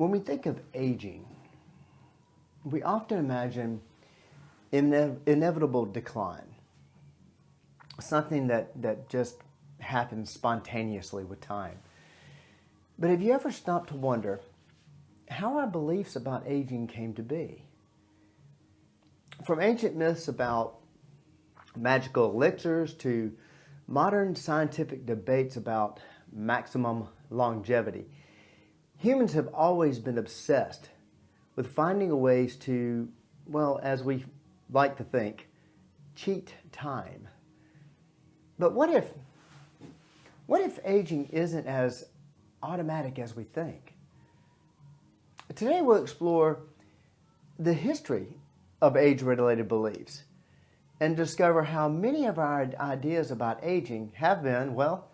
When we think of aging, we often imagine inevitable decline, something that just happens spontaneously with time. But have you ever stopped to wonder how our beliefs about aging came to be? From ancient myths about magical elixirs to modern scientific debates about maximum longevity, humans have always been obsessed with finding ways to, well, as we like to think, cheat time. But what if aging isn't as automatic as we think? Today we'll explore the history of age-related beliefs and discover how many of our ideas about aging have been, well,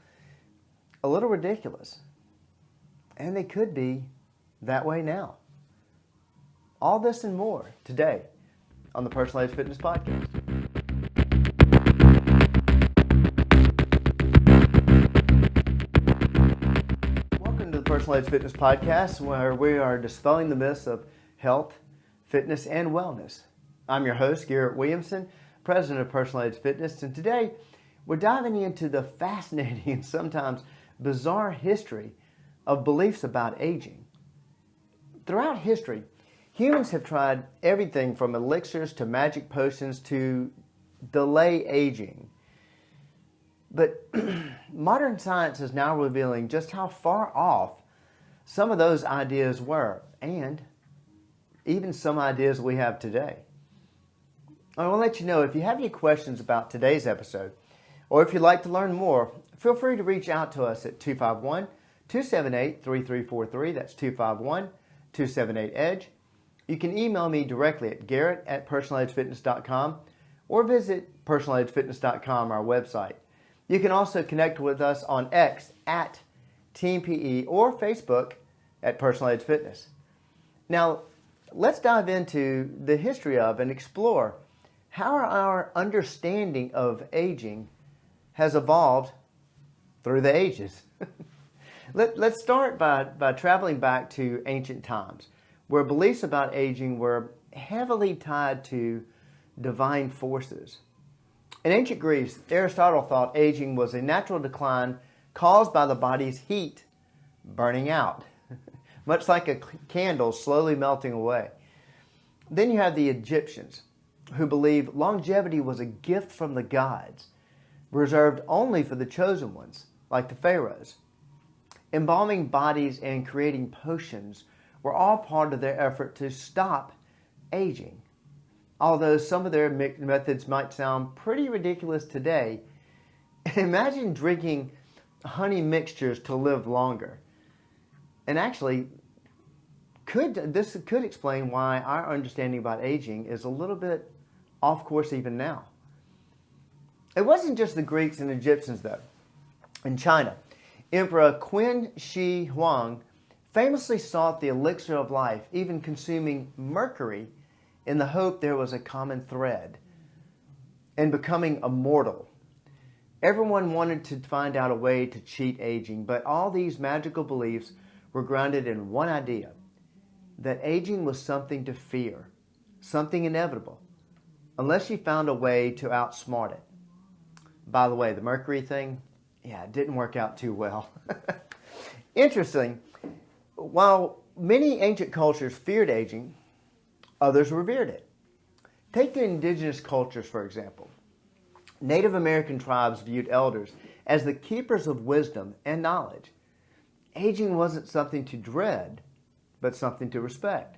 a little ridiculous. And they could be that way now. All this and more today on the Personal Age Fitness Podcast. Welcome to the Personal Age Fitness Podcast, where we are dispelling the myths of health, fitness, and wellness. I'm your host, Garrett Williamson, president of Personal Age Fitness, and today we're diving into the fascinating and sometimes bizarre history of beliefs about aging. Throughout history, humans have tried everything from elixirs to magic potions to delay aging. But modern science is now revealing just how far off some of those ideas were, and even some ideas we have today. I want to let you know, if you have any questions about today's episode, or if you'd like to learn more, feel free to reach out to us at 251-278-3343. That's 251-278-EDGE. You can email me directly at garrett@personalagefitness.com or visit personalagefitness.com, our website. You can also connect with us on X at Team PE or Facebook at Personal Age Fitness. Now, let's dive into the history of and explore how our understanding of aging has evolved through the ages. Let's start by traveling back to ancient times, where beliefs about aging were heavily tied to divine forces. In ancient Greece, Aristotle thought aging was a natural decline caused by the body's heat burning out, much like a candle slowly melting away. Then you have the Egyptians, who believed longevity was a gift from the gods, reserved only for the chosen ones, like the pharaohs. Embalming bodies and creating potions were all part of their effort to stop aging. Although some of their methods might sound pretty ridiculous today, imagine drinking honey mixtures to live longer. And actually, this could explain why our understanding about aging is a little bit off course even now. It wasn't just the Greeks and Egyptians, though. In China, Emperor Qin Shi Huang famously sought the elixir of life, even consuming mercury in the hope there was a common thread in becoming immortal. Everyone wanted to find out a way to cheat aging, but all these magical beliefs were grounded in one idea: that aging was something to fear, something inevitable, unless you found a way to outsmart it. By the way, the mercury thing, it didn't work out too well. Interesting, while many ancient cultures feared aging, others revered it. Take the indigenous cultures, for example. Native American tribes viewed elders as the keepers of wisdom and knowledge. Aging wasn't something to dread, but something to respect.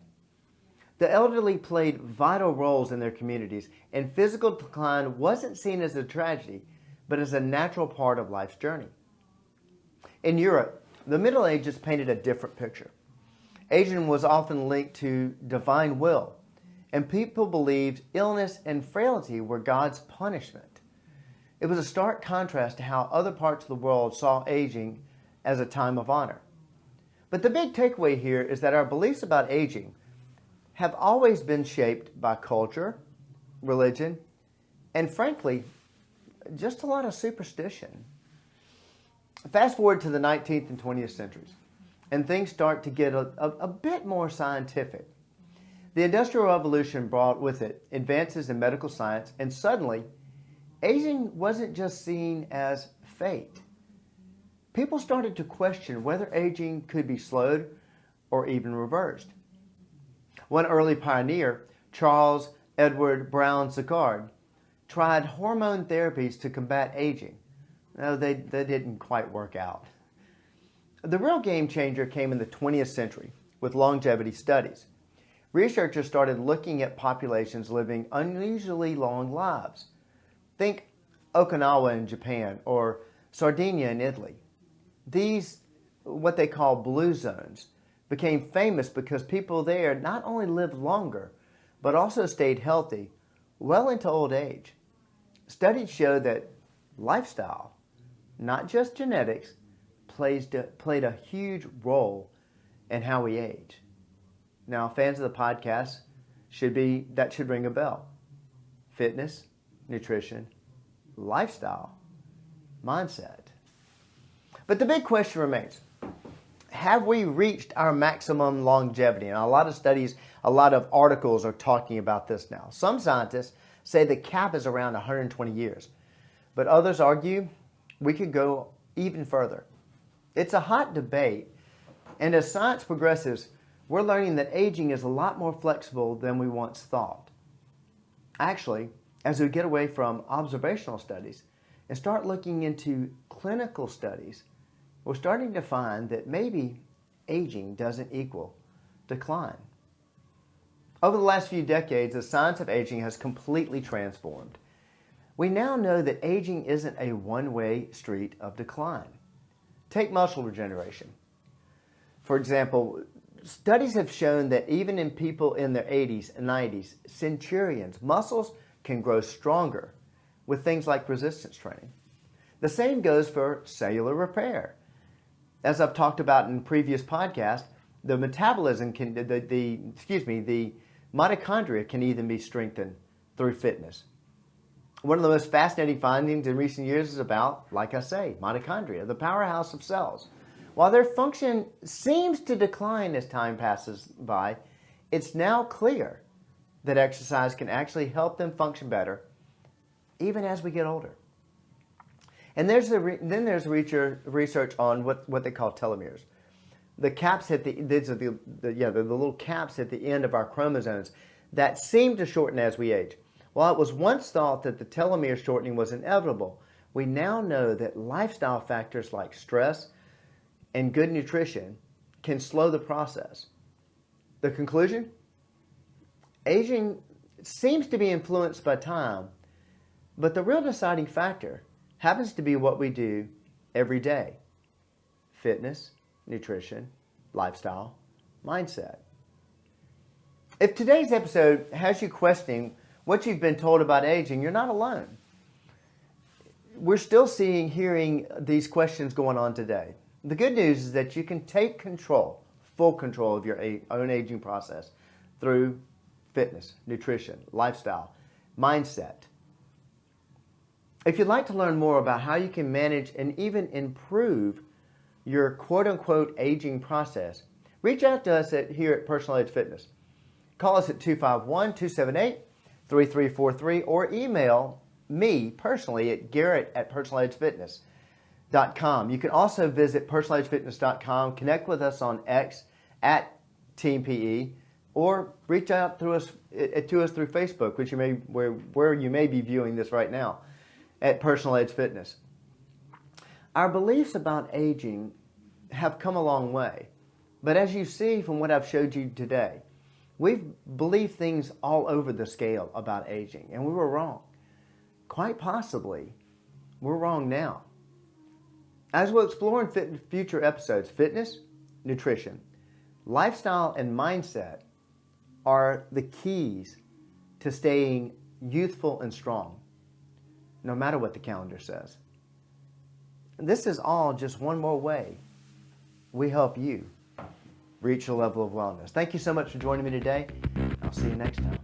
The elderly played vital roles in their communities, and physical decline wasn't seen as a tragedy, but as a natural part of life's journey. In Europe, the Middle Ages painted a different picture. Aging was often linked to divine will, and people believed illness and frailty were God's punishment. It was a stark contrast to how other parts of the world saw aging as a time of honor. But the big takeaway here is that our beliefs about aging have always been shaped by culture, religion, and frankly, just a lot of superstition. Fast forward to the 19th and 20th centuries. and things start to get a bit more scientific. The Industrial Revolution brought with it advances in medical science, and suddenly, aging wasn't just seen as fate. People started to question whether aging could be slowed or even reversed. One early pioneer, Charles Edward Brown Sicard, tried hormone therapies to combat aging. No, they didn't quite work out. The real game changer came in the 20th century with longevity studies. Researchers started looking at populations living unusually long lives. Think Okinawa in Japan or Sardinia in Italy. These, what they call blue zones, became famous because people there not only lived longer, but also stayed healthy well into old age. Studies show that lifestyle, not just genetics, played a huge role in how we age. Now, fans of the podcast should ring a bell. Fitness, nutrition, lifestyle, mindset. But the big question remains, have we reached our maximum longevity? And a lot of studies, a lot of articles are talking about this now. Some scientists say the cap is around 120 years, but others argue we could go even further. It's a hot debate, and as science progresses, we're learning that aging is a lot more flexible than we once thought. Actually, as we get away from observational studies and start looking into clinical studies, we're starting to find that maybe aging doesn't equal decline. Over the last few decades, the science of aging has completely transformed. We now know that aging isn't a one-way street of decline. Take muscle regeneration. For example, studies have shown that even in people in their 80s and 90s, centurions, muscles can grow stronger with things like resistance training. The same goes for cellular repair. As I've talked about in previous podcasts, the metabolism can, the mitochondria can even be strengthened through fitness. One of the most fascinating findings in recent years is about, like I say, mitochondria, the powerhouse of cells. While their function seems to decline as time passes by, it's now clear that exercise can actually help them function better, even as we get older. And there's research on what they call telomeres. The caps at the little caps at the end of our chromosomes that seem to shorten as we age. While it was once thought that the telomere shortening was inevitable, we now know that lifestyle factors like stress and good nutrition can slow the process. The conclusion? Aging seems to be influenced by time, but the real deciding factor happens to be what we do every day. Fitness, nutrition, lifestyle, mindset. If today's episode has you questioning what you've been told about aging, you're not alone. We're still hearing these questions going on today. The good news is that you can take full control of your own aging process through fitness, nutrition, lifestyle, mindset. If you'd like to learn more about how you can manage and even improve your quote-unquote aging process, reach out to us here at Personal Age Fitness. Call us at 251-278-3343 or email me personally at garrett@personalagefitness.com. You can also visit personalagefitness.com, connect with us on X at Team PE, or reach out to us through Facebook, where you may be viewing this right now, at Personal Age Fitness. Our beliefs about aging have come a long way, but as you see from what I've showed you today, we've believed things all over the scale about aging, and we were wrong. Quite possibly, we're wrong now. As we'll explore in future episodes, fitness, nutrition, lifestyle, and mindset are the keys to staying youthful and strong, no matter what the calendar says. This is all just one more way we help you reach a level of wellness. Thank you so much for joining me today. I'll see you next time.